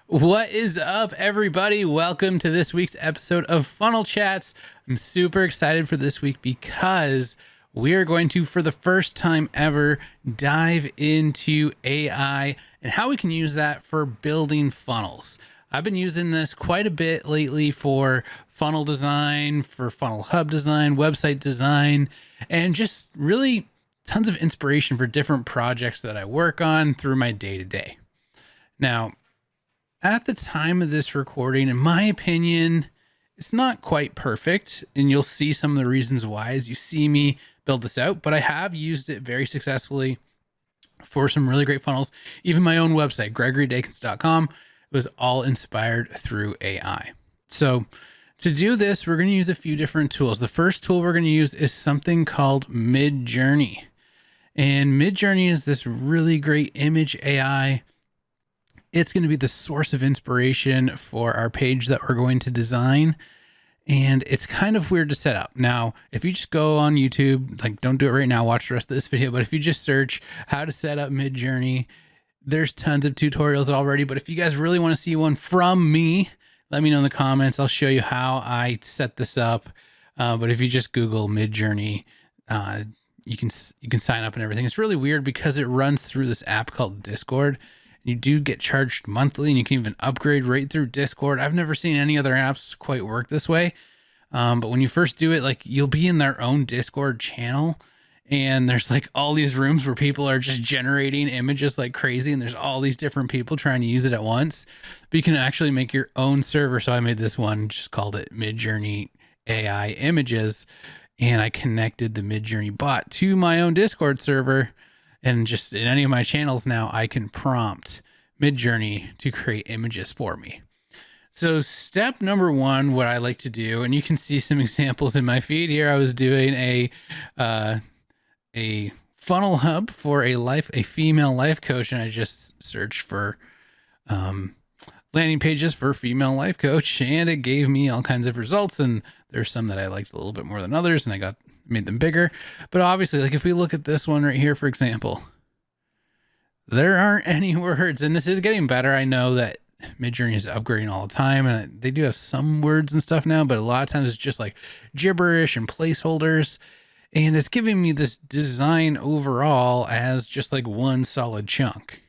What is up, everybody? Welcome to this week's episode of Funnel Chats. I'm super excited for this week because we are going to, for the first time ever, dive into AI and how we can use that for building funnels. I've been using this quite a bit lately for funnel design, for funnel hub design, website design, and just really tons of inspiration for different projects that I work on through my day-to-day. Now, at the time of this recording, in my opinion, it's not quite perfect, and you'll see some of the reasons why as you see me build this out, but I have used it very successfully for some really great funnels. Even my own website, GregoryDakins.com, was all inspired through AI. So to do this, we're going to use a few different tools. The first tool we're going to use is something called Midjourney. And Midjourney is this really great image AI. It's going to be the source of inspiration for our page that we're going to design. And it's kind of weird to set up. Now, if you just go on YouTube, like don't do it right now, watch the rest of this video, but if you just search how to set up Midjourney, there's tons of tutorials already. But if you guys really want to see one from me, let me know in the comments. I'll show you how I set this up. But if you just Google Midjourney, you can sign up and everything. It's really weird because it runs through this app called Discord. You do get charged monthly, and you can even upgrade right through Discord. I've never seen any other apps quite work this way. But when you first do it, like you'll be in their own Discord channel, and there's like all these rooms where people are just generating images like crazy, and there's all these different people trying to use it at once. But you can actually make your own server. So I made this one, just called it Midjourney AI Images, and I connected the Midjourney bot to my own Discord server. And just in any of my channels now, I can prompt Midjourney to create images for me. So step number one, what I like to do, and you can see some examples in my feed here. I was doing a funnel hub for a female life coach, and I just searched for landing pages for female life coach, and it gave me all kinds of results. And there's some that I liked a little bit more than others, and I made them bigger. But obviously, like if we look at this one right here, for example, there aren't any words, and this is getting better. I know that Midjourney is upgrading all the time, and they do have some words and stuff now, but a lot of times it's just like gibberish and placeholders, and it's giving me this design overall as just like one solid chunk.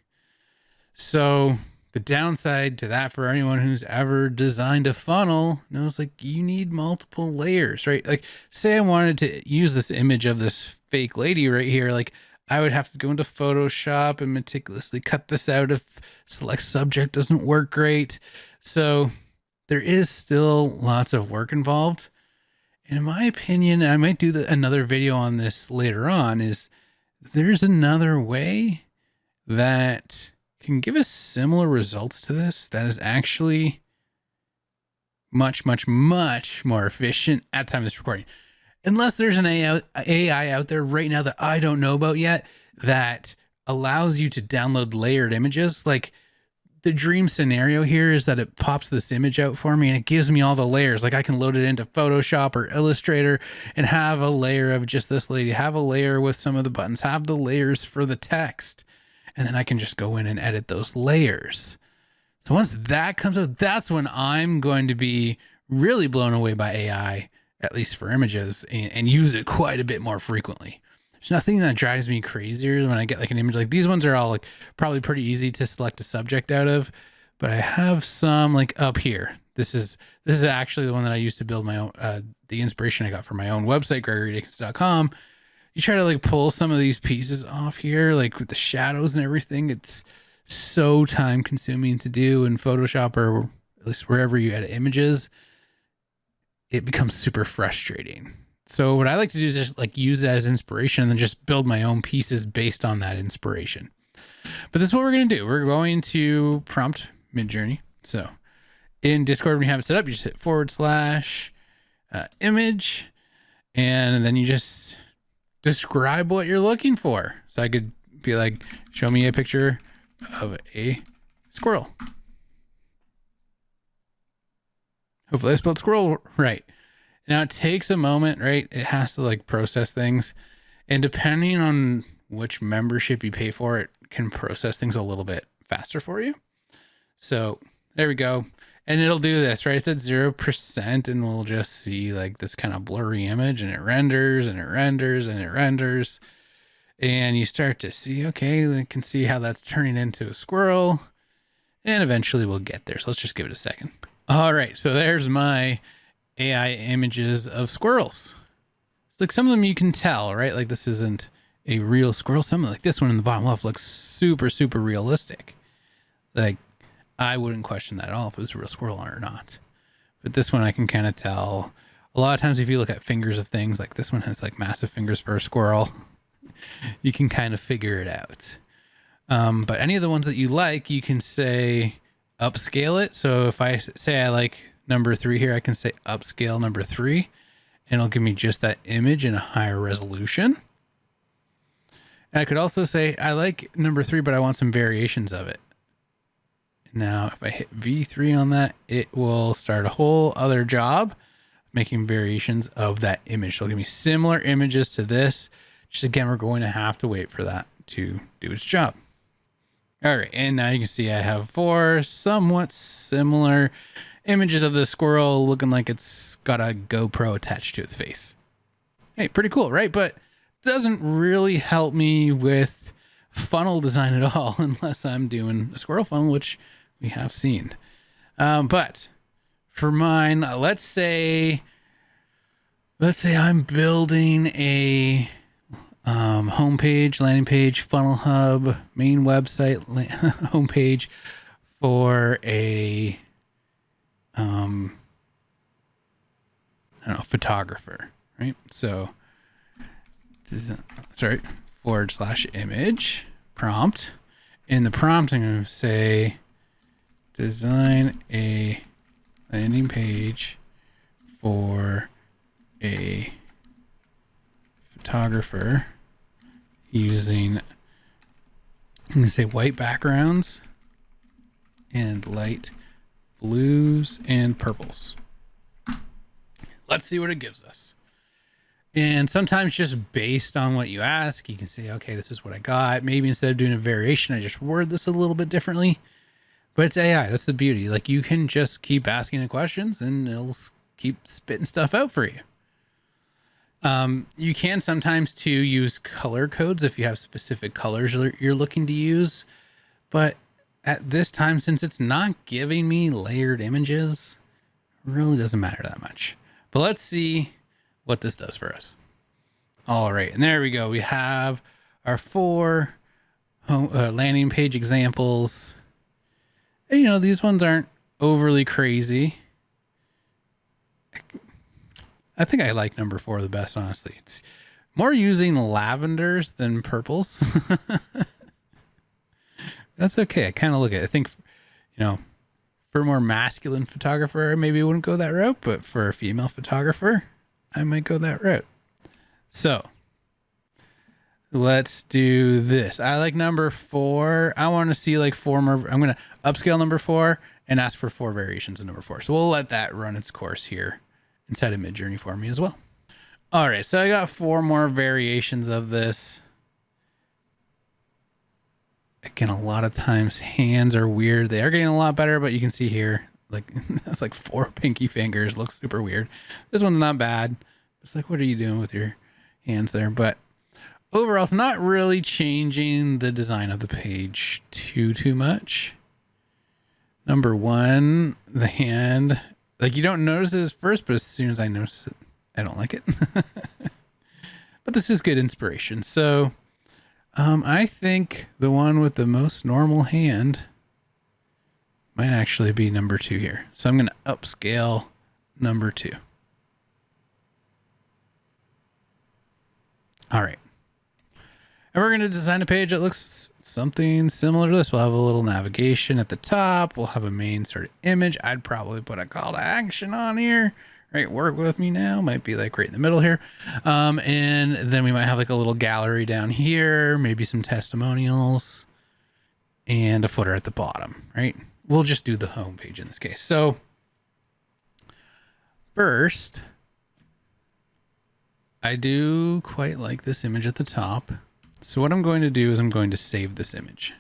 So the downside to that, for anyone who's ever designed a funnel, knows like you need multiple layers, right? Like say I wanted to use this image of this fake lady right here, like I would have to go into Photoshop and meticulously cut this out if select subject doesn't work great. So there is still lots of work involved. And in my opinion, I might do another video on this later on, is there's another way that can give us similar results to this that is actually much, much, much more efficient at the time of this recording. Unless there's an AI out there right now that I don't know about yet that allows you to download layered images. Like the dream scenario here is that it pops this image out for me and it gives me all the layers. Like I can load it into Photoshop or Illustrator and have a layer of just this lady, have a layer with some of the buttons, have the layers for the text. And then I can just go in and edit those layers. So once that comes out, that's when I'm going to be really blown away by AI, at least for images, and use it quite a bit more frequently. There's nothing that drives me crazier when I get like an image. Like these ones are all like probably pretty easy to select a subject out of, but I have some like up here. This is actually the one that I used to build my own, the inspiration I got for my own website, GregoryDakins.com. You try to like pull some of these pieces off here, like with the shadows and everything. It's so time consuming to do in Photoshop, or at least wherever you edit images. It becomes super frustrating. So what I like to do is just like use it as inspiration and then just build my own pieces based on that inspiration. But this is what we're going to do. We're going to prompt Midjourney. So in Discord, when you have it set up, you just hit / image, and then you just describe what you're looking for. So I could be like, show me a picture of a squirrel. Hopefully I spelled squirrel right. Now it takes a moment, right? It has to like process things. And depending on which membership you pay for, it can process things a little bit faster for you. So There we go. And it'll do this, right? It's at 0%, and we'll just see like this kind of blurry image, and it renders and it renders and it renders. And you start to see, okay, you can see how that's turning into a squirrel. And eventually we'll get there. So let's just give it a second. All right, so there's my AI images of squirrels. It's like some of them you can tell, right? Like this isn't a real squirrel. Something like this one in the bottom left looks super, super realistic. Like I wouldn't question that at all if it was a real squirrel or not. But this one I can kind of tell. A lot of times if you look at fingers of things, like this one has like massive fingers for a squirrel, you can kind of figure it out. But any of the ones that you like, you can say upscale it. So if I say I like number 3 here, I can say upscale number 3, and it'll give me just that image in a higher resolution. And I could also say I like number 3, but I want some variations of it. Now, if I hit V3 on that, it will start a whole other job making variations of that image. So it'll give me similar images to this. Just again, we're going to have to wait for that to do its job. All right, and now you can see I have 4 somewhat similar images of the squirrel looking like it's got a GoPro attached to its face. Hey, pretty cool, right? But it doesn't really help me with funnel design at all unless I'm doing a squirrel funnel, which we have seen. But for mine, let's say I'm building a homepage, landing page, funnel hub, main website, homepage for a, I don't know, photographer, right? So, /image prompt. In the prompt, I'm going to say, design a landing page for a photographer using, I'm going to say white backgrounds and light blues and purples. Let's see what it gives us. And sometimes just based on what you ask, you can say, okay, this is what I got. Maybe instead of doing a variation, I just word this a little bit differently. But it's AI. That's the beauty. Like you can just keep asking the questions and it'll keep spitting stuff out for you. You can sometimes too use color codes if you have specific colors you're looking to use. But at this time, since it's not giving me layered images, it really doesn't matter that much. But let's see what this does for us. All right, and there we go. We have our 4 landing page examples. And, you know, these ones aren't overly crazy. I think I like number 4 the best, honestly. It's more using lavenders than purples. That's okay. I kind of look at it. I think, you know, for a more masculine photographer, maybe I wouldn't go that route, but for a female photographer, I might go that route. So let's do this. I like number 4. I want to see like 4 more. I'm going to upscale number 4 and ask for 4 variations of number 4. So we'll let that run its course here inside of Midjourney for me as well. All right, so I got 4 more variations of this. Again, a lot of times hands are weird. They are getting a lot better, but you can see here, like that's like 4 pinky fingers. Looks super weird. This one's not bad. It's like, what are you doing with your hands there? But overall, it's not really changing the design of the page too much. Number 1, the hand, like you don't notice it at first, but as soon as I notice it, I don't like it. But this is good inspiration. So I think the one with the most normal hand might actually be number 2 here. So I'm going to upscale number 2. All right. And we're going to design a page that looks something similar to this. We'll have a little navigation at the top. We'll have a main sort of image. I'd probably put a call to action on here. Right, work with me now. Might be like right in the middle here. And then we might have like a little gallery down here, maybe some testimonials, and a footer at the bottom, right? We'll just do the home page in this case. So first, I do quite like this image at the top. So what I'm going to do is I'm going to save this image.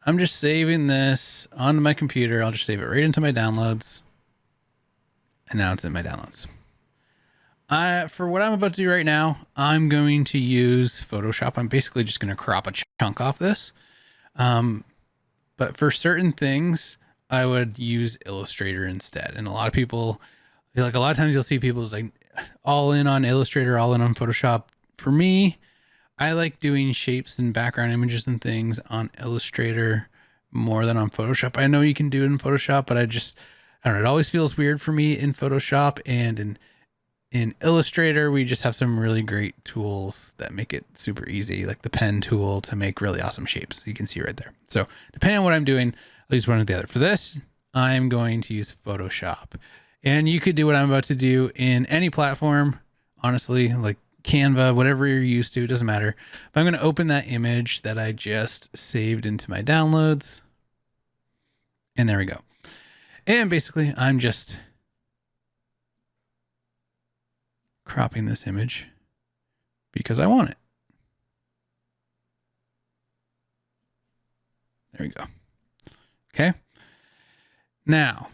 I'm just saving this onto my computer. I'll just save it right into my downloads. And now it's in my downloads. For what I'm about to do right now, I'm going to use Photoshop. I'm basically just going to crop a chunk off this. But for certain things, I would use Illustrator instead. And a lot of people, like a lot of times you'll see people like all in on Illustrator, all in on Photoshop. For me, I like doing shapes and background images and things on Illustrator more than on Photoshop. I know you can do it in Photoshop, but I don't know. It always feels weird for me in Photoshop, and in Illustrator, we just have some really great tools that make it super easy, like the pen tool to make really awesome shapes. You can see right there. So depending on what I'm doing, I'll use one or the other. For this, I'm going to use Photoshop. And you could do what I'm about to do in any platform, honestly, like Canva, whatever you're used to, it doesn't matter. But I'm going to open that image that I just saved into my downloads. And there we go. And basically, I'm just cropping this image because I want it. There we go. Okay. Now,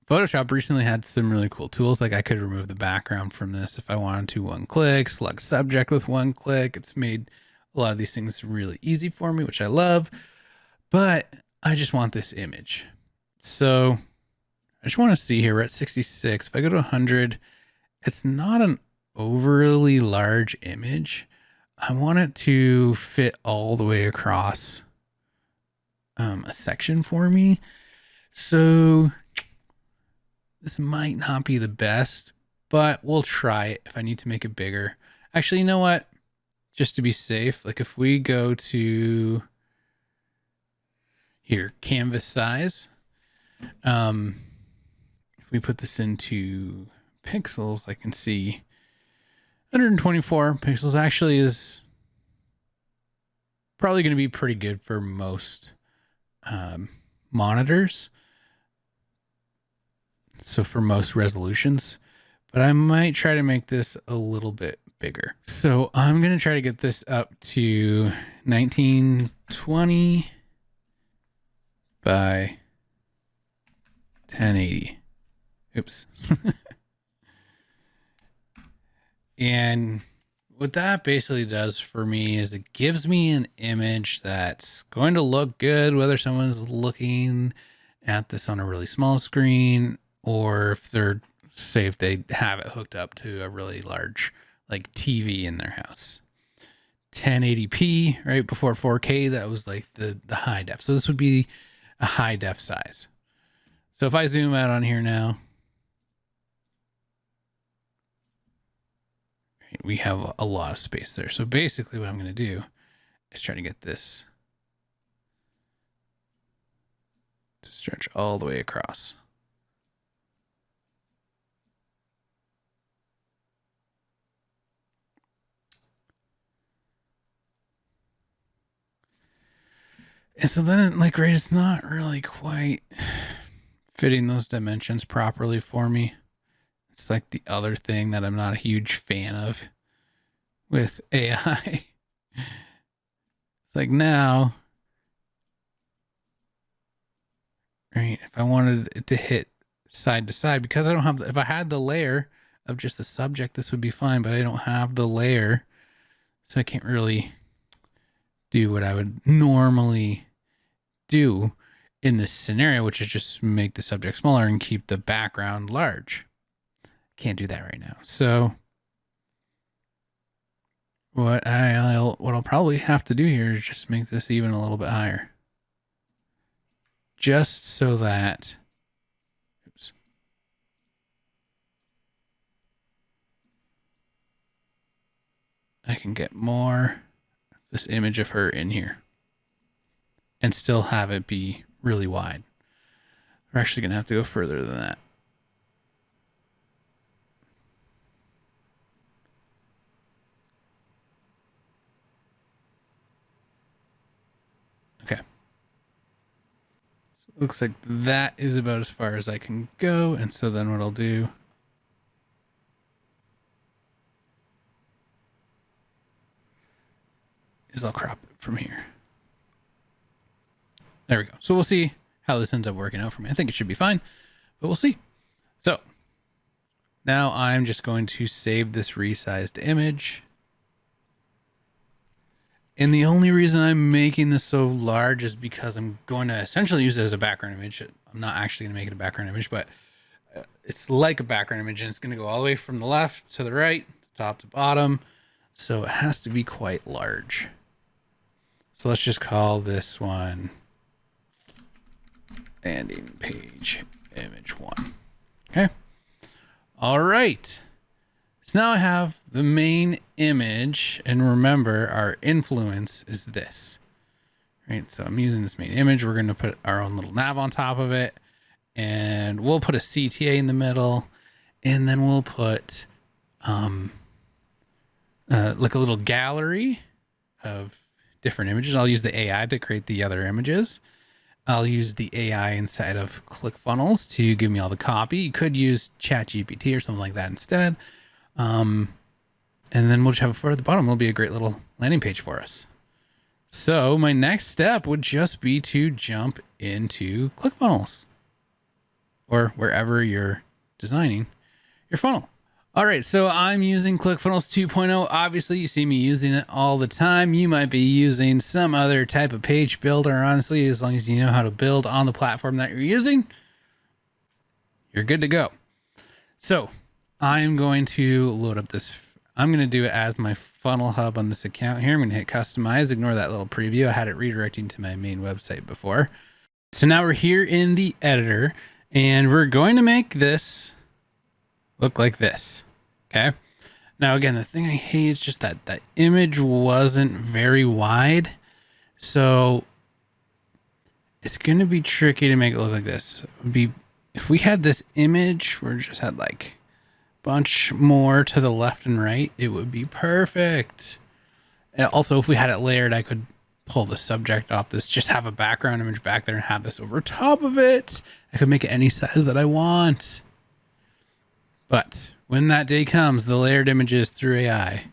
Photoshop recently had some really cool tools. Like I could remove the background from this if I wanted to, one click, select subject with one click. It's made a lot of these things really easy for me, which I love, but I just want this image. So I just want to see here, we're at 66. If I go to 100, it's not an overly large image. I want it to fit all the way across a section for me. So this might not be the best, but we'll try it if I need to make it bigger. Actually, you know what? Just to be safe, like if we go to here, canvas size, if we put this into pixels, I can see 124 pixels actually is probably going to be pretty good for most monitors. So for most resolutions, but I might try to make this a little bit bigger. So I'm going to try to get this up to 1920 by 1080. Oops. And what that basically does for me is it gives me an image that's going to look good, whether someone's looking at this on a really small screen, or if they're, say if they have it hooked up to a really large like TV in their house. 1080p, right before 4K, that was like the high def. So this would be a high def size. So if I zoom out on here now, we have a lot of space there. So basically what I'm going to do is try to get this to stretch all the way across. And so then, like, right, it's not really quite fitting those dimensions properly for me. It's like the other thing that I'm not a huge fan of with AI. It's like now, right, if I wanted it to hit side to side, because I don't have, if I had the layer of just the subject, this would be fine, but I don't have the layer. So I can't really do what I would normally do in this scenario, which is just make the subject smaller and keep the background large. Can't do that right now. So what I'll probably have to do here is just make this even a little bit higher. Just so that, oops. I can get more of this image of her in here and still have it be really wide. We're actually going to have to go further than that. Okay. So it looks like that is about as far as I can go. And so then what I'll do is I'll crop it from here. There we go. So we'll see how this ends up working out for me. I think it should be fine, but we'll see. So now I'm just going to save this resized image. And the only reason I'm making this so large is because I'm going to essentially use it as a background image. I'm not actually going to make it a background image, but it's like a background image, and it's going to go all the way from the left to the right, top to bottom. So it has to be quite large. So let's just call this one landing page image 1. Okay. All right. So now I have the main image, and remember our influence is this, right? So I'm using this main image. We're going to put our own little nav on top of it, and we'll put a CTA in the middle, and then we'll put like a little gallery of different images. I'll use the AI to create the other images. I'll use the AI inside of ClickFunnels to give me all the copy. You could use ChatGPT or something like that instead. And then we'll just have a footer at the bottom. It'll be a great little landing page for us. So my next step would just be to jump into ClickFunnels or wherever you're designing your funnel. All right, so I'm using ClickFunnels 2.0. Obviously, you see me using it all the time. You might be using some other type of page builder, honestly, as long as you know how to build on the platform that you're using, you're good to go. So I'm going to load up this. I'm going to do it as my funnel hub on this account here. I'm going to hit customize, ignore that little preview. I had it redirecting to my main website before. So now we're here in the editor, and we're going to make this look like this. Okay. Now, again, the thing I hate is just that that image wasn't very wide. So it's going to be tricky to make it look like this. It would be if we had this image where it just had like a bunch more to the left and right, it would be perfect. And also, if we had it layered, I could pull the subject off this, just have a background image back there and have this over top of it. I could make it any size that I want. But when that day comes, the layered images through AI,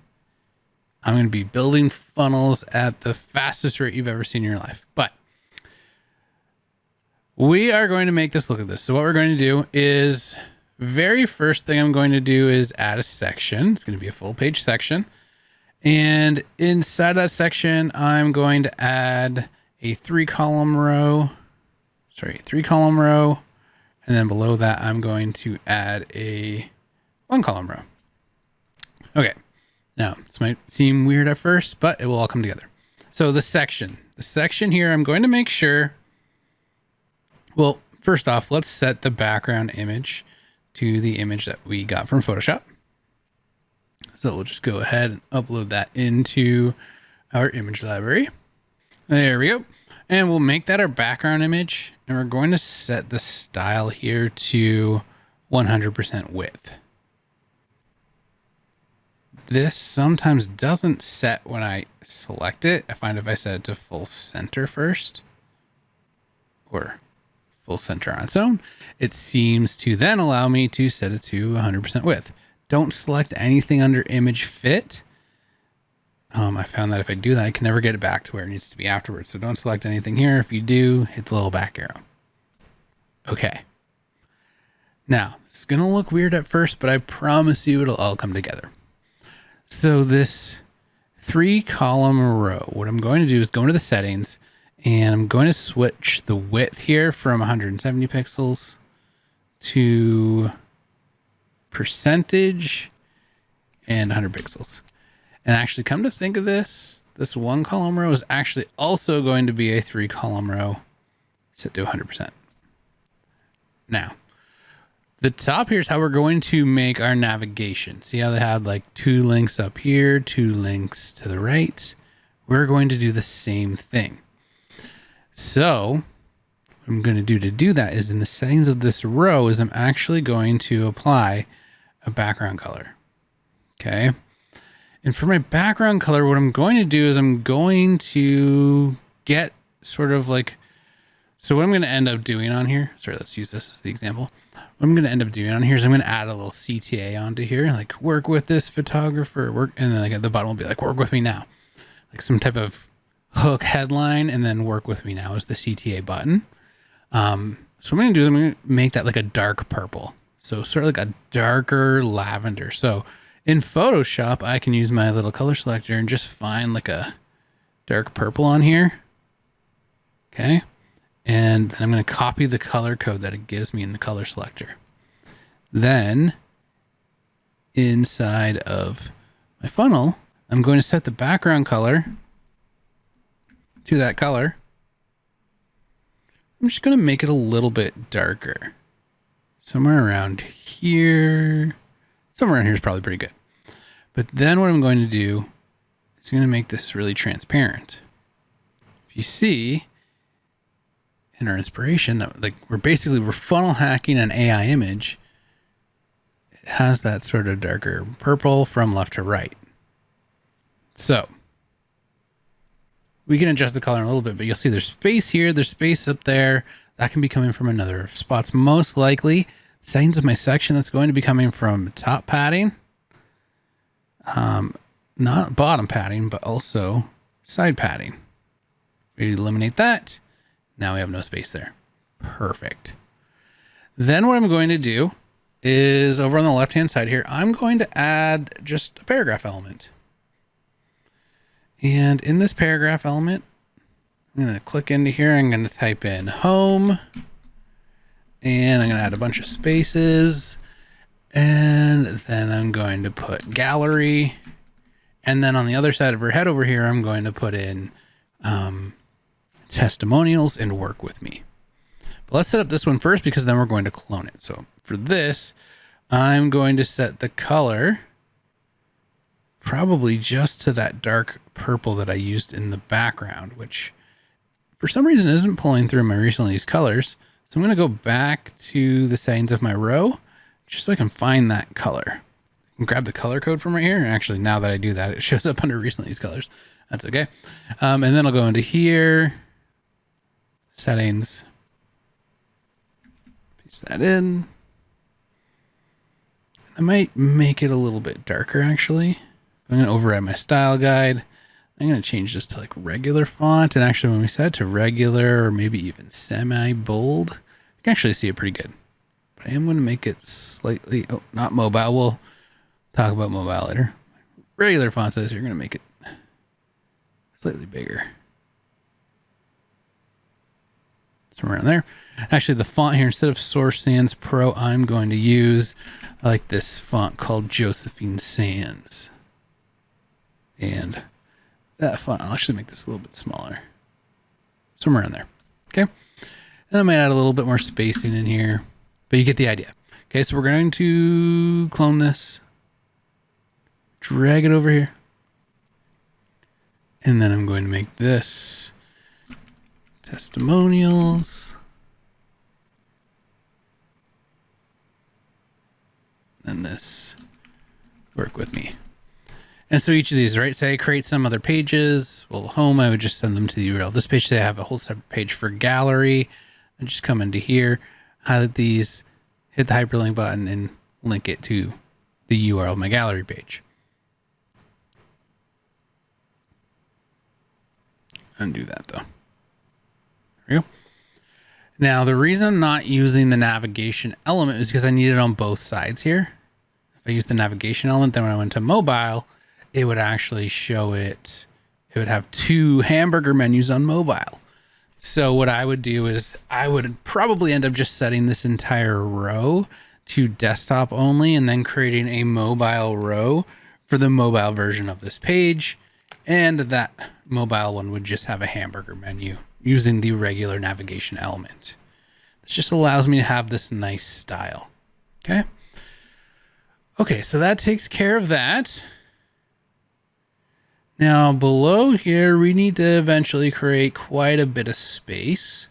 I'm going to be building funnels at the fastest rate you've ever seen in your life. But we are going to make this look at this. So what we're going to do is, very first thing I'm going to do is add a section. It's going to be a full page section. And inside that section, I'm going to add a 3-column row. And then below that, I'm going to add a 1-column row. Okay. Now, this might seem weird at first, but it will all come together. So the section here, I'm going to make sure, well, first off, let's set the background image to the image that we got from Photoshop. So we'll just go ahead and upload that into our image library. There we go. And we'll make that our background image. And we're going to set the style here to 100% width. This sometimes doesn't set when I select it. I find if I set it to full center first, or full center on its own, it seems to then allow me to set it to 100% width. Don't select anything under image fit. I found that if I do that, I can never get it back to where it needs to be afterwards. So don't select anything here. If you do, hit the little back arrow. Okay. Now, it's going to look weird at first, but I promise you it'll all come together. So this 3-column row, what I'm going to do is go into the settings, and I'm going to switch the width here from 170 pixels to percentage and 100 pixels. And actually, come to think of this, this 1-column row is actually also going to be a 3-column row set to 100%. Now, the top here is how we're going to make our navigation. See how they have like 2 links up here, 2 links to the right? We're going to do the same thing. So what I'm going to do that is in the settings of this row is I'm actually going to apply a background color. Okay. And for my background color, what I'm going to do is I'm going to get sort of like, so what I'm going to end up doing on here, sorry, let's use this as the example. What I'm going to end up doing on here is I'm going to add a little CTA onto here, like work with this photographer, and then like at the bottom will be like, work with me now. Like some type of hook headline, and then work with me now is the CTA button. So what I'm going to do is I'm going to make that like a dark purple. So sort of like a darker lavender. So in Photoshop, I can use my little color selector and just find like a dark purple on here. Okay. And then I'm going to copy the color code that it gives me in the color selector. Then inside of my funnel, I'm going to set the background color to that color. I'm just going to make it a little bit darker. Somewhere around here. Somewhere around here is probably pretty good. But then what I'm going to do is going to make this really transparent. If you see in our inspiration that like we're funnel hacking an AI image, it has that sort of darker purple from left to right. So we can adjust the color in a little bit, but you'll see there's space here, there's space up there. That can be coming from another spots. Most likely, the settings of my section, that's going to be coming from top padding. Not bottom padding, but also side padding. We eliminate that. Now we have no space there. Perfect. Then what I'm going to do is over on the left-hand side here, I'm going to add just a paragraph element. And in this paragraph element, I'm going to click into here. I'm going to type in home, and I'm going to add a bunch of spaces, and then I'm going to put gallery. And then on the other side of her head over here, I'm going to put in testimonials and work with me. But let's set up this one first because then we're going to clone it. So for this, I'm going to set the color probably just to that dark purple that I used in the background, which for some reason isn't pulling through my recently used colors. So I'm going to go back to the settings of my row just so I can find that color. I can grab the color code from right here. And actually, now that I do that, it shows up under recently used colors. That's okay. And then I'll go into here, settings, paste that in. I might make it a little bit darker actually. I'm going to override my style guide. I'm going to change this to like regular font. And actually when we set it to regular or maybe even semi-bold, you can actually see it pretty good. But I am going to make it slightly, not mobile. We'll talk about mobile later. Regular font size, you're going to make it slightly bigger. Somewhere around there. Actually the font here, instead of Source Sans Pro, I'm going to use, I like this font called Josephine Sans. And that font, I'll actually make this a little bit smaller. Somewhere in there. Okay. And I might add a little bit more spacing in here, but you get the idea. Okay. So we're going to clone this, drag it over here. And then I'm going to make this testimonials. And this work with me. And so each of these, right, say I create some other pages. Well, home, I would just send them to the URL. This page, say I have a whole separate page for gallery. I just come into here, highlight these, hit the hyperlink button, and link it to the URL of my gallery page. Undo that though. There we go. Now, the reason I'm not using the navigation element is because I need it on both sides here. If I use the navigation element, then when I went to mobile, it would actually show it. It would have two hamburger menus on mobile. So what I would do is I would probably end up just setting this entire row to desktop only and then creating a mobile row for the mobile version of this page. And that mobile one would just have a hamburger menu using the regular navigation element. This just allows me to have this nice style. Okay. Okay, so that takes care of that. Now below here, we need to eventually create quite a bit of space,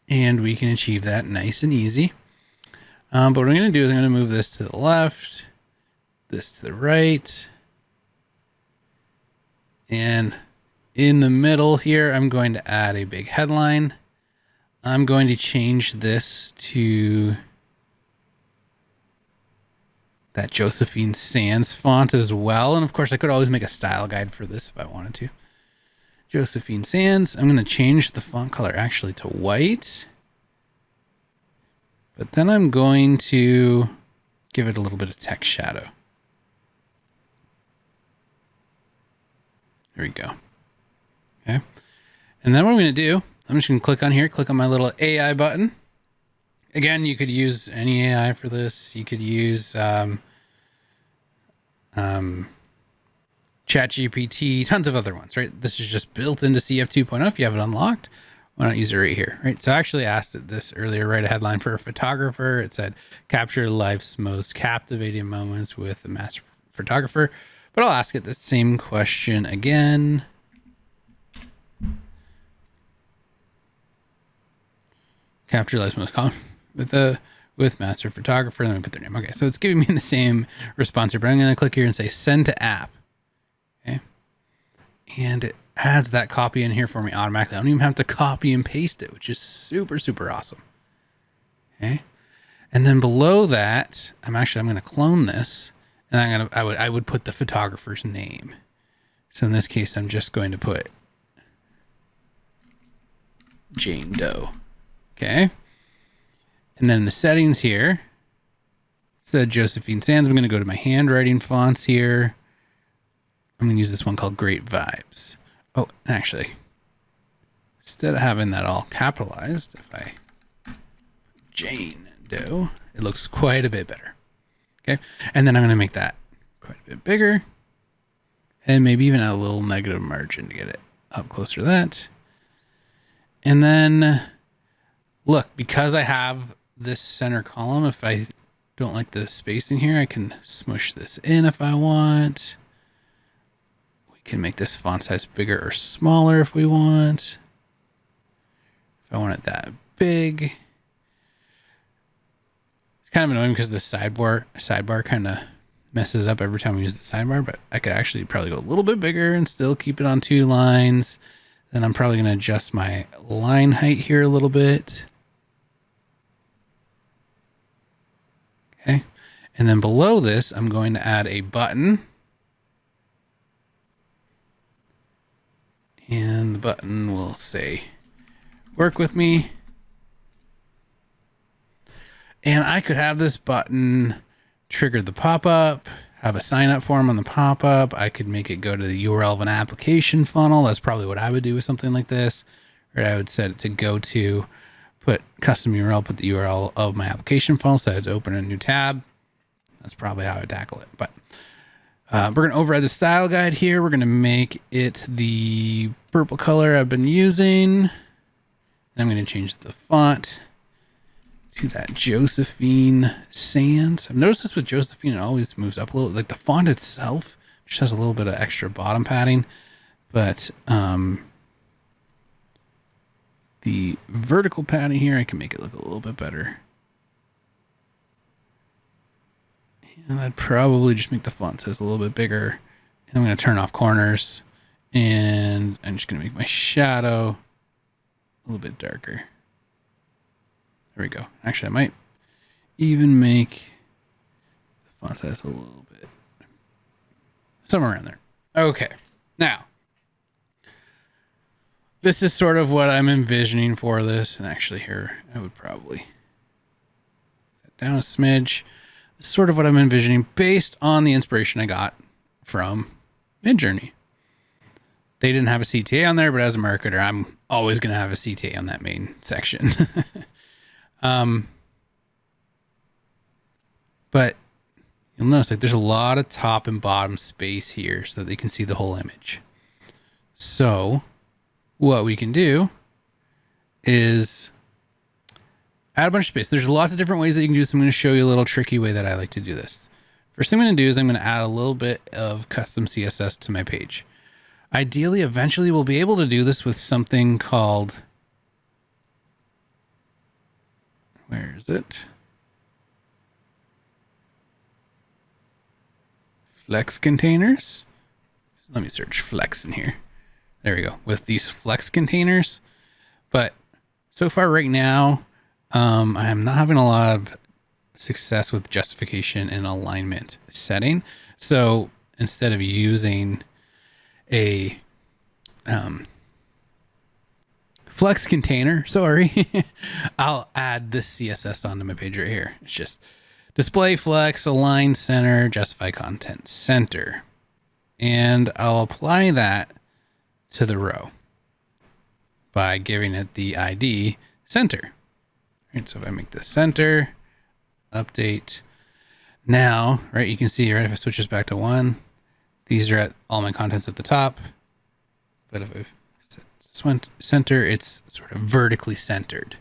and we can achieve that nice and easy. But what I'm going to do is I'm going to move this to the left, this to the right, and in the middle here, I'm going to add a big headline. I'm going to change this to that Josephine Sans font as well. And of course I could always make a style guide for this if I wanted to. Josephine Sands. I'm going to change the font color actually to white. But then I'm going to give it a little bit of text shadow. There we go. Okay. And then what I'm going to do, I'm just going to click on here, click on my little AI button. Again, you could use any AI for this. You could use ChatGPT, tons of other ones, right? This is just built into CF 2.0. If you have it unlocked, why not use it right here, right? So I actually asked it this earlier, write a headline for a photographer. It said, capture life's most captivating moments with a master photographer. But I'll ask it the same question again. Capture life's most with master photographer. Let me put their name. Okay, so it's giving me the same response here, but I'm going to click here and say send to app. Okay, and it adds that copy in here for me automatically. I don't even have to copy and paste it, which is super, super awesome. Okay, and then below that, I'm going to clone this, and I would put the photographer's name. So in this case, I'm just going to put Jane Doe. Okay. And then in the settings here, it said Josephine Sands. I'm going to go to my handwriting fonts here. I'm going to use this one called Great Vibes. Oh, actually, instead of having that all capitalized, if I Jane Doe, it looks quite a bit better. Okay. And then I'm going to make that quite a bit bigger and maybe even add a little negative margin to get it up closer to that. And then look, because I have this center column, if I don't like the space in here, I can smush this in if I want. We can make this font size bigger or smaller if we want. If I want it that big. It's kind of annoying because the sidebar kind of messes up every time we use the sidebar, but I could actually probably go a little bit bigger and still keep it on 2 lines. Then I'm probably going to adjust my line height here a little bit. Okay. And then below this, I'm going to add a button. And the button will say, work with me. And I could have this button trigger the pop-up, have a sign up form on the pop-up. I could make it go to the URL of an application funnel. That's probably what I would do with something like this. Or I would set it to go to, put custom URL, put the URL of my application funnel, so I had to open a new tab. That's probably how I would tackle it. But we're going to override the style guide here. We're going to make it the purple color I've been using. And I'm going to change the font to that Josephine Sands. I've noticed this with Josephine, it always moves up a little. Like the font itself just has a little bit of extra bottom padding, but the vertical padding here, I can make it look a little bit better. And I'd probably just make the font size a little bit bigger. And I'm going to turn off corners, and I'm just going to make my shadow a little bit darker. There we go. Actually, I might even make the font size a little bit, somewhere around there. Okay. Now, this is sort of what I'm envisioning for this. And actually here, I would probably set down a smidge. This is sort of what I'm envisioning based on the inspiration I got from Midjourney. They didn't have a CTA on there, but as a marketer, I'm always going to have a CTA on that main section. But you'll notice like there's a lot of top and bottom space here so that they can see the whole image. So what we can do is add a bunch of space. There's lots of different ways that you can do this. I'm going to show you a little tricky way that I like to do this. First thing I'm going to do is I'm going to add a little bit of custom CSS to my page. Ideally, eventually we'll be able to do this with something called, where is it? Flex containers. Let me search flex in here. There we go, with these flex containers. But so far right now, I am not having a lot of success with justification and alignment setting. So instead of using a flex container, sorry, I'll add this CSS onto my page right here. It's just display flex, align center, justify content center. And I'll apply that to the row by giving it the ID center. Right, so if I make this center, update. Now, right, you can see, right, if I switch this back to 1, these are at all my contents at the top. But if I set center, it's sort of vertically centered.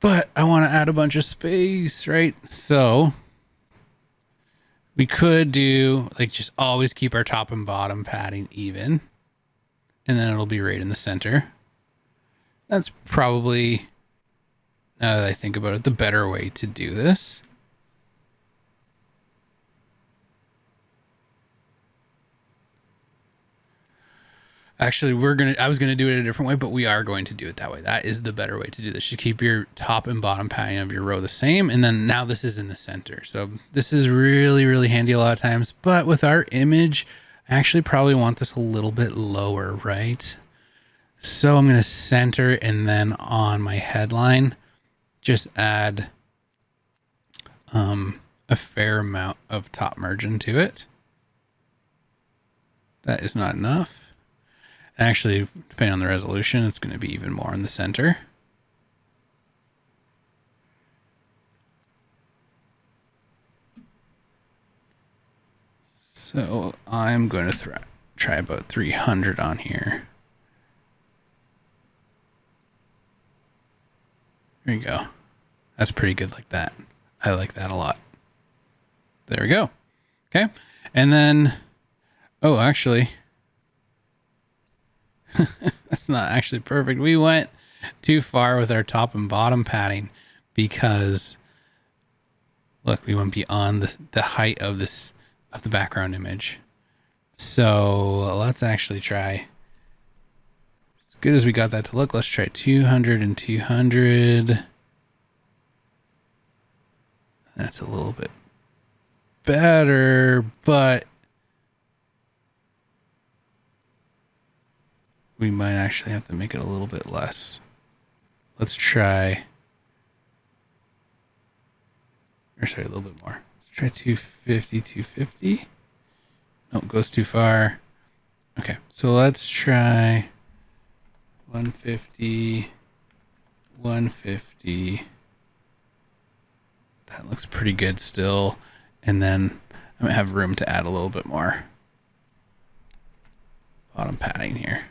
But I want to add a bunch of space, right? So we could do, like, just always keep our top and bottom padding even. And then it'll be right in the center. That's probably, now that I think about it, the better way to do this. Actually, I was gonna do it a different way, but we are going to do it that way. That is the better way to do this. You keep your top and bottom padding of your row the same, and then now this is in the center. So this is really, really handy a lot of times, but with our image, I actually probably want this a little bit lower, right? So I'm gonna center, and then on my headline, just add a fair amount of top margin to it. That is not enough. Actually, depending on the resolution, it's going to be even more in the center. So I'm going to try about 300 on here. There you go. That's pretty good like that. I like that a lot. There we go. Okay. And then, oh, actually, that's not actually perfect. We went too far with our top and bottom padding because look, we went beyond the height of the background image. So let's actually try, as good as we got that to look, let's try 200 and 200. That's a little bit better, but we might actually have to make it a little bit less. Let's try, or sorry, a little bit more. Let's try 250, 250. Nope, goes too far. Okay, so let's try 150, 150. That looks pretty good still. And then I might have room to add a little bit more bottom padding here.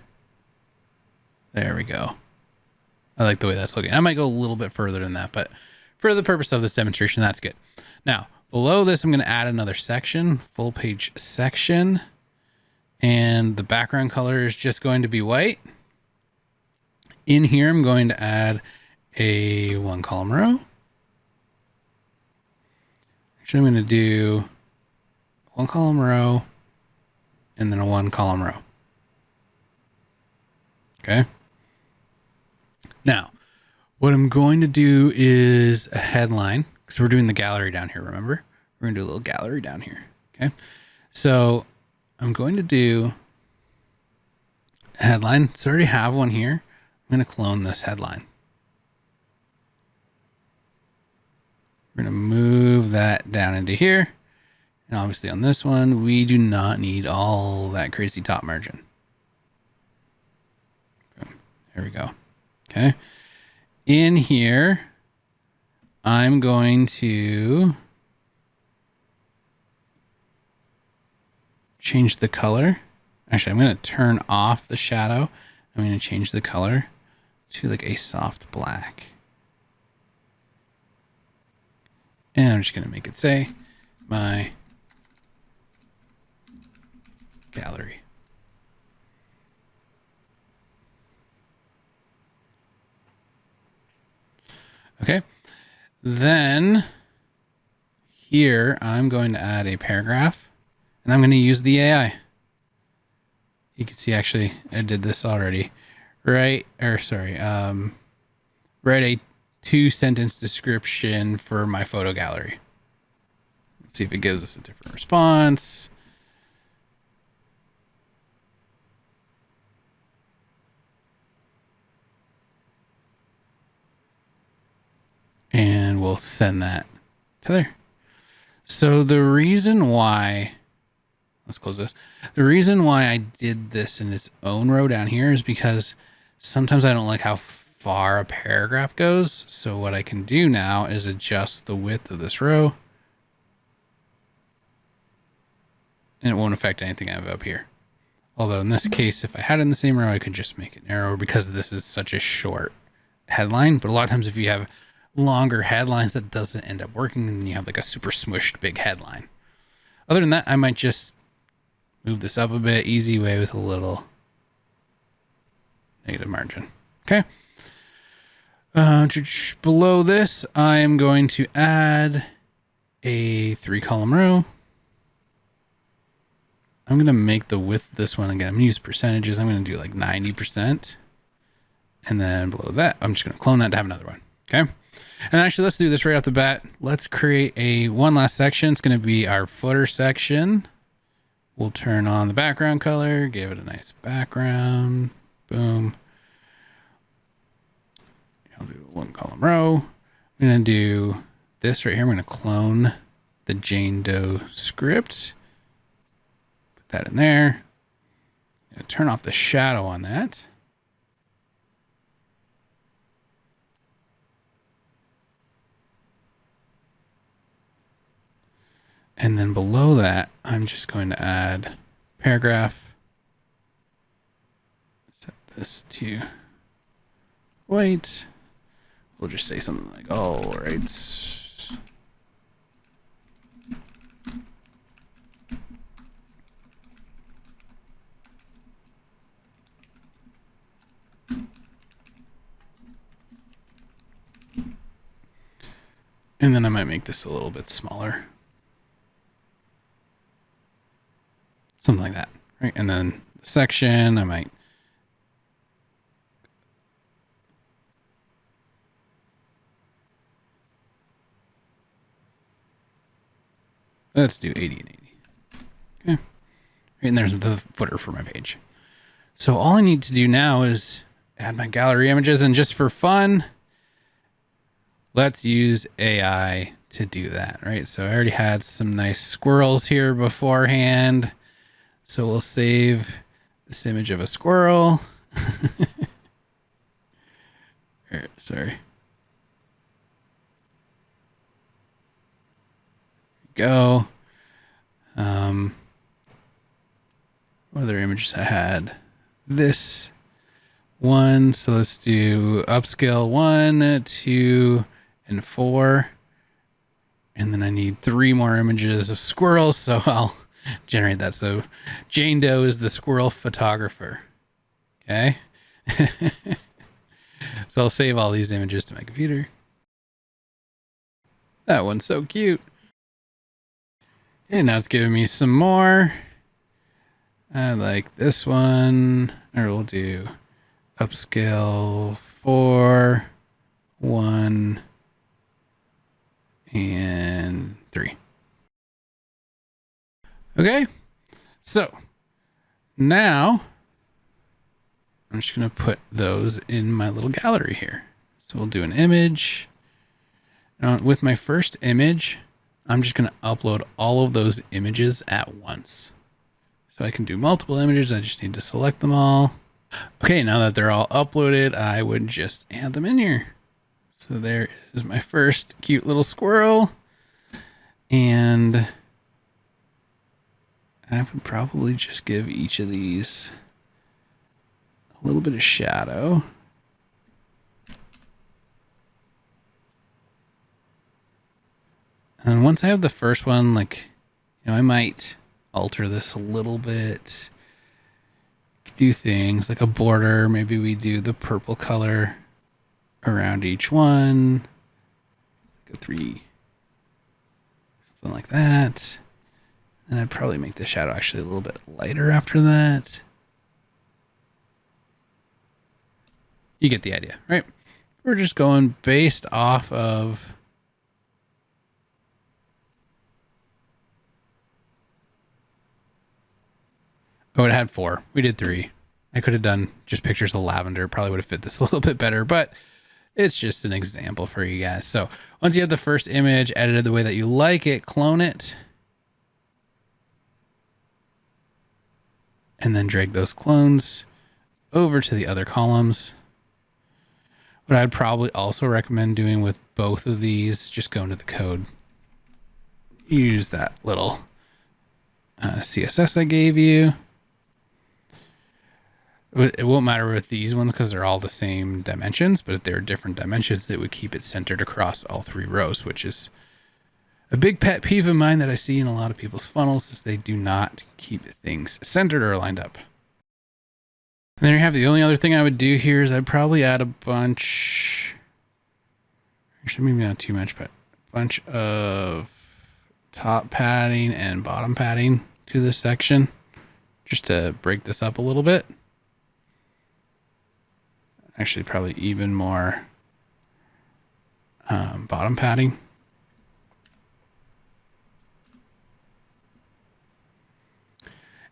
There we go. I like the way that's looking. I might go a little bit further than that, but for the purpose of this demonstration, that's good. Now, below this, I'm going to add another section, full page section, and the background color is just going to be white. In here, I'm going to add a 1 column row. Actually, I'm going to do 1 column row and then a 1 column row. Okay. Now, what I'm going to do is a headline, because we're doing the gallery down here, remember? We're going to do a little gallery down here, okay? So I'm going to do a headline. So I already have one here. I'm going to clone this headline. We're going to move that down into here. And obviously on this one, we do not need all that crazy top margin. Okay, there we go. Okay. In here, I'm going to change the color. Actually, I'm going to turn off the shadow. I'm going to change the color to like a soft black. And I'm just going to make it say my gallery. Okay. Then here, I'm going to add a paragraph and I'm going to use the AI. You can see, actually, I did this already, right? Or sorry, write a 2-sentence description for my photo gallery. Let's see if it gives us a different response. And we'll send that to there. So the reason why, let's close this. The reason why I did this in its own row down here is because sometimes I don't like how far a paragraph goes. So what I can do now is adjust the width of this row, and it won't affect anything I have up here. Although in this case, if I had it in the same row, I could just make it narrower because this is such a short headline. But a lot of times if you have longer headlines, that doesn't end up working, and you have like a super smushed big headline. Other than that, I might just move this up a bit, easy way with a little negative margin. Okay. Below this, I am going to add a 3-column row. I'm going to make the width of this one again. I'm going to use percentages. I'm going to do like 90%. And then below that, I'm just going to clone that to have another one. Okay. And actually, let's do this right off the bat. Let's create one last section. It's going to be our footer section. We'll turn on the background color, give it a nice background. Boom. I'll do a 1-column row. I'm going to do this right here. I'm going to clone the Jane Doe script. Put that in there. I'm going to turn off the shadow on that. And then below that, I'm just going to add paragraph. Set this to white. We'll just say something like, all right. And then I might make this a little bit smaller. Something like that, right? And then the section, I might let's do 80 and 80. Okay. And there's the footer for my page. So all I need to do now is add my gallery images, and just for fun, let's use AI to do that, right? So I already had some nice squirrels here beforehand. So we'll save this image of a squirrel. Sorry. Go. What other images I had? This one. So let's do upscale 1, 2, and 4. And then I need 3 more images of squirrels. So I'll generate that. So Jane Doe is the squirrel photographer. Okay. So I'll save all these images to my computer. That one's so cute. And now it's giving me some more. I like this one. Or we'll do upscale 4, 1, and 3. Okay. So now I'm just going to put those in my little gallery here. So we'll do an image. Now with my first image, I'm just going to upload all of those images at once. So I can do multiple images. I just need to select them all. Okay, now that they're all uploaded, I would just add them in here. So there is my first cute little squirrel. And I would probably just give each of these a little bit of shadow. And once I have the first one, like, I might alter this a little bit. Do things like a border. Maybe we do the purple color around each one. Like a 3. Something like that. And I'd probably make the shadow actually a little bit lighter after that. You get the idea, right? We're just going based off of it had 4. We did 3. I could have done just pictures of lavender. Probably would have fit this a little bit better, but It's just an example for you guys. So once you have the first image edited the way that you like it, clone it. And then drag those clones over to the other columns. What I'd probably also recommend doing with both of these, just go into the code. Use that little CSS I gave you. It won't matter with these ones because they're all the same dimensions, but if they're different dimensions, it would keep it centered across all 3 rows, which is a big pet peeve of mine that I see in a lot of people's funnels, is they do not keep things centered or lined up. And there you have it. The only other thing I would do here is I'd probably add a bunch, actually maybe not too much, but a bunch of top padding and bottom padding to this section, just to break this up a little bit. Actually, probably even more bottom padding.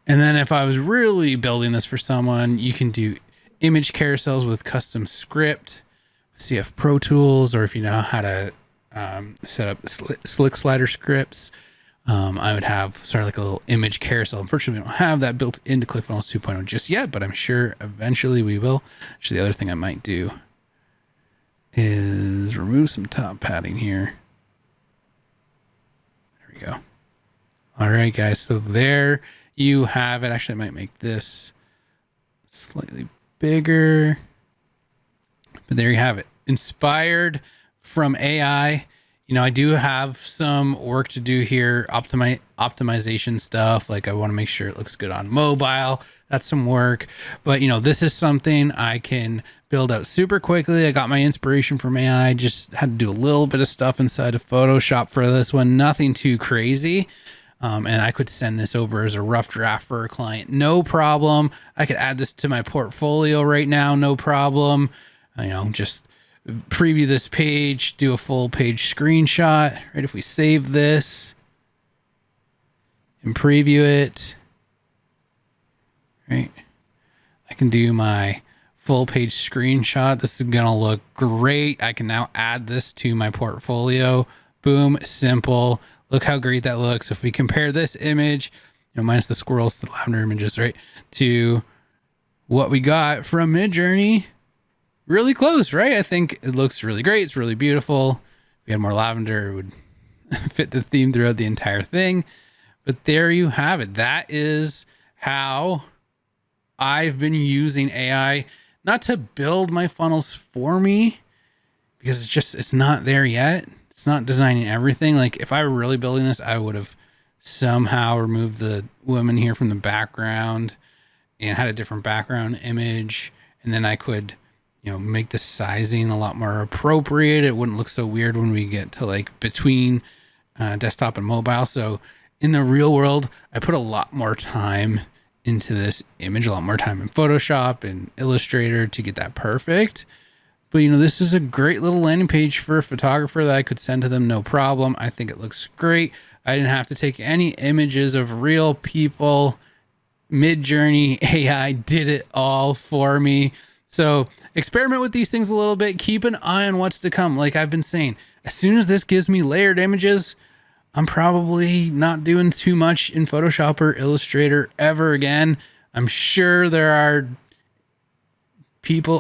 And then if I was really building this for someone, you can do image carousels with custom script, CF Pro Tools, or if you know how to set up slick slider scripts, I would have sort of like a little image carousel. Unfortunately, we don't have that built into ClickFunnels 2.0 just yet, but I'm sure eventually we will. Actually, the other thing I might do is remove some top padding here. There we go. All right, guys. So there you have it. Actually, I might make this slightly bigger, but there you have it. Inspired from AI. You know, I do have some work to do here, optimization stuff. Like I want to make sure it looks good on mobile. That's some work. But, you know, this is something I can build out super quickly. I got my inspiration from AI. Just had to do a little bit of stuff inside of Photoshop for this one. Nothing too crazy. And I could send this over as a rough draft for a client. No problem. I could add this to my portfolio right now. No problem. You know, just preview this page, do a full page screenshot, right? If we save this and preview it, right? I can do my full page screenshot. This is going to look great. I can now add this to my portfolio. Boom, simple. Look how great that looks. If we compare this image, you know, minus the squirrels, the lavender images, right, to what we got from Midjourney, really close, right? I think it looks really great. It's really beautiful. If we had more lavender, it would fit the theme throughout the entire thing. But there you have it. That is how I've been using AI, not to build my funnels for me, because it's not there yet. It's not designing everything. Like if I were really building this, I would have somehow removed the woman here from the background and had a different background image. And then I could, you know, make the sizing a lot more appropriate. It wouldn't look so weird when we get to like between desktop and mobile. So in the real world, I put a lot more time into this image, a lot more time in Photoshop and Illustrator to get that perfect. But, you know, this is a great little landing page for a photographer that I could send to them, no problem. I think it looks great. I didn't have to take any images of real people. Midjourney AI did it all for me. So experiment with these things a little bit. Keep an eye on what's to come. Like I've been saying, as soon as this gives me layered images, I'm probably not doing too much in Photoshop or Illustrator ever again. I'm sure there are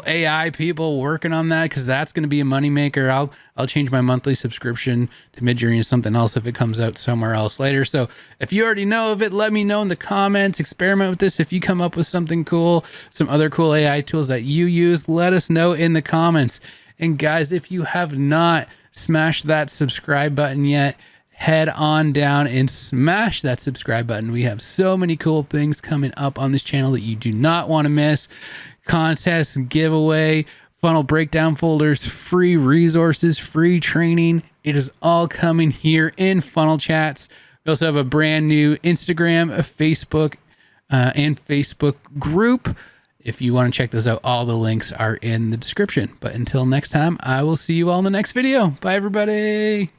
AI people working on that, because that's going to be a moneymaker. I'll change my monthly subscription to Midjourney to something else if it comes out somewhere else later. So if you already know of it, let me know in the comments. Experiment with this. If you come up with something cool, some other cool AI tools that you use, let us know in the comments. And guys, if you have not smashed that subscribe button yet, head on down and smash that subscribe button. We have so many cool things coming up on this channel that you do not want to miss. Contests, giveaway, funnel breakdown folders, free resources, free training. It is all coming here in Funnel Chats. We also have a brand new Instagram, a Facebook, and Facebook group. If you want to check those out, all the links are in the description. But until next time, I will see you all in the next video. Bye, everybody.